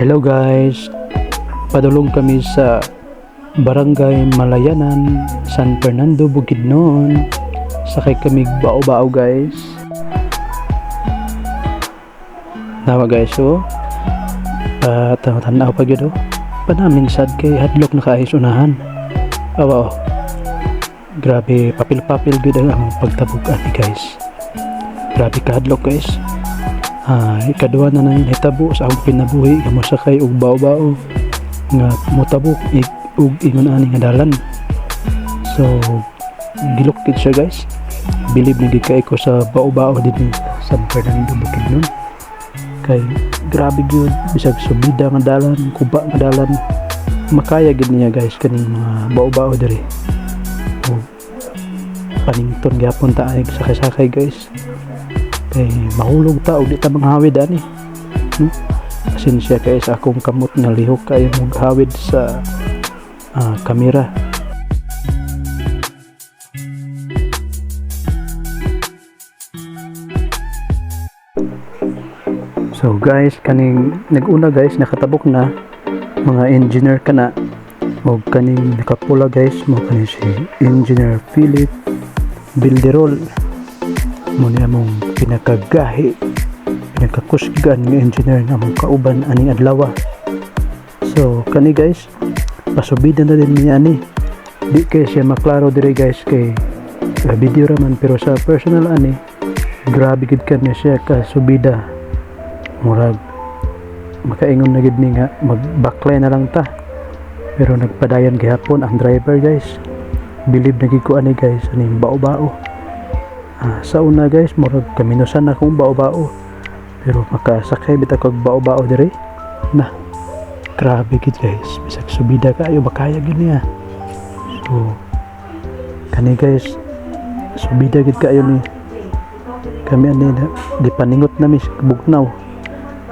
Hello guys, padulong kami sa Barangay Malayanan, San Fernando, Bukidnon. Sakay kami bao-bao guys. Nawa guys, so tanaw pa gyud panamin sad kay hadlok na kaayos unahan. Awa oh. Grabe papil-papil gyud ang pagtabog ani guys. Grabe ka hadlok guys. Ikaduha na nang hitabo sa akong pinabuhi kamo sakay og bao-bao nga motabok ug ingon ani nga dalan. So gilukid siya guys. Bilib na gid kay ko sa bao-bao din sa San Fernando, Bukidnon. Kay grabe gyud bisag subida nga dalan, kuba nga dalan, makaya gid niya guys kaning mga bao-bao diri. Panington gyapon ta ay sakay-sakay guys. Kay mahulog ta og di ta manghawid ani. Pasensya kay sa akong kamot nga lihok kayo maghawid sa kamera. So guys, kaning naguna guys nakatabok na mga engineer kana og kaning nakapula guys mo kaning si Engineer Philip Bilderol mo niya mong pinakagahi pinakakusgan ng engineer nga mong kauban aning adlaw. So kani guys pasubidan na din niya ani di kay siya maklaro dire guys kay video raman pero sa personal ani grabe gid kanya siya kasubida murag makaingon na gid ni nga mag-backline na lang ta pero nagpadayon gihapon ang driver guys. Bilib na gid ko ani guys aning bao-bao. Sa una guys murag kaminusan akong bao-bao pero makasakay bitaw kog bao-bao dire na grabe gid guys bisag subida kayo makaya gid niya. So kani guys subida gid kayo ni kami ani di paningot na mis bugnaw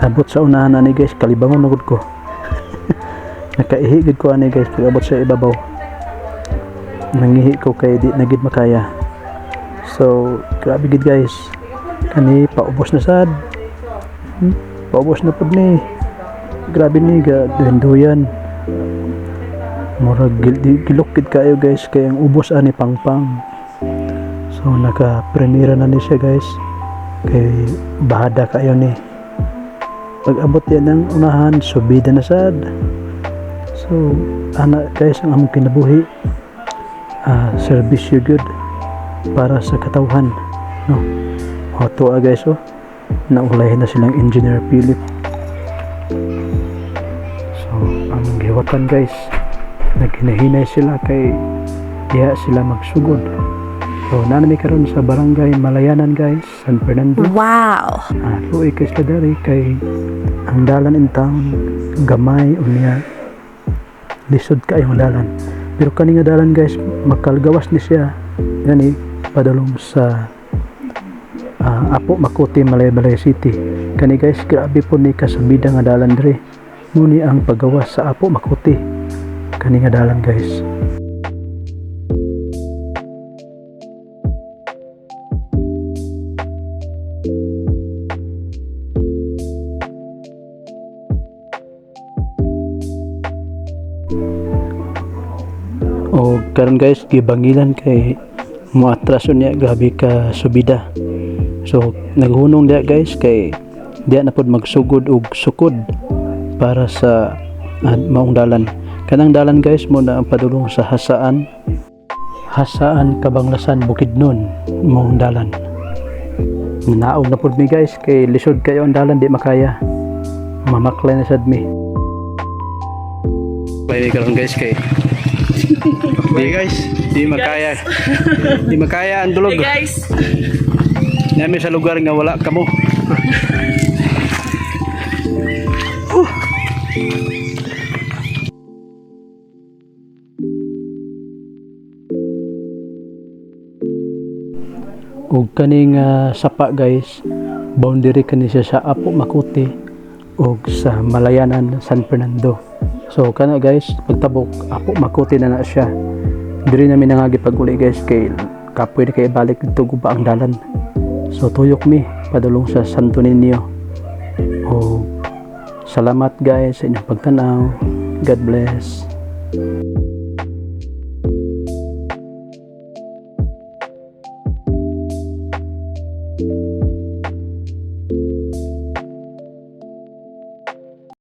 abot sa unahan ani guys kalibangon na gud ko. Nakaihi gid ko ani guys pag abot sa ibabaw nangihi ko kay di na gid makaya. So grabe gid guys kani paubos na sad paubos na pud ni grabe ni gadenduyan murag gilukid kayo guys kay ang ubos ani pangpang. So naka premiere na ni siya guys kay bahada kayo ni pag abot yan ng unahan subida na sad. So ana guys ang among kinabuhi service you good para sa katawhan no. Tuwa guys naulahin na silang Engineer Philip. So ang giwatan guys naghinahinay sila kay diha sila magsugod. So nanami karon sa Barangay Malayanan guys, San Fernando. Wow. Luoy kay sila dari kay ang dalan in town gamay unya lisod kayo ang dalan. Pero kani nga dalan guys makalgawas ni siya gani padulong sa Apo Makuti, Malay City. Kani guys grabe po ni kasubida nga dalan dire. Muni ang paggawas sa Apo Makuti kani nga dalan guys. O karon guys gibangilan kay muatraso niya grabe ka subida. So naghunong diya guys kay diya na pod magsugod og sukod para sa maong dalan. Kanang dalan guys mo na ang padulong sa Hasaan Kabanglasan, Bukidnon maong dalan. Naog na pod mi guys kay lisod kayo ang dalan di makaya. Mamaklay na sad mi. Bye karon guys kay di guys, di makaya. Di makaya ang dulog. Hey guys. Nami sa lugar nga wala kamo. Ug kaning sapa guys, boundary kani siya sa Apo Makuti ug sa Malayanan, San Fernando. So kana guys pagtabok Apo Makuti na siya. Diri namin nangagi pag-uli guys kay kapoy na kay balik dito guba ang dalan. So tuyok mi padulong sa Santo Niño o Salamat guys sa inyong pagtanaw. God bless.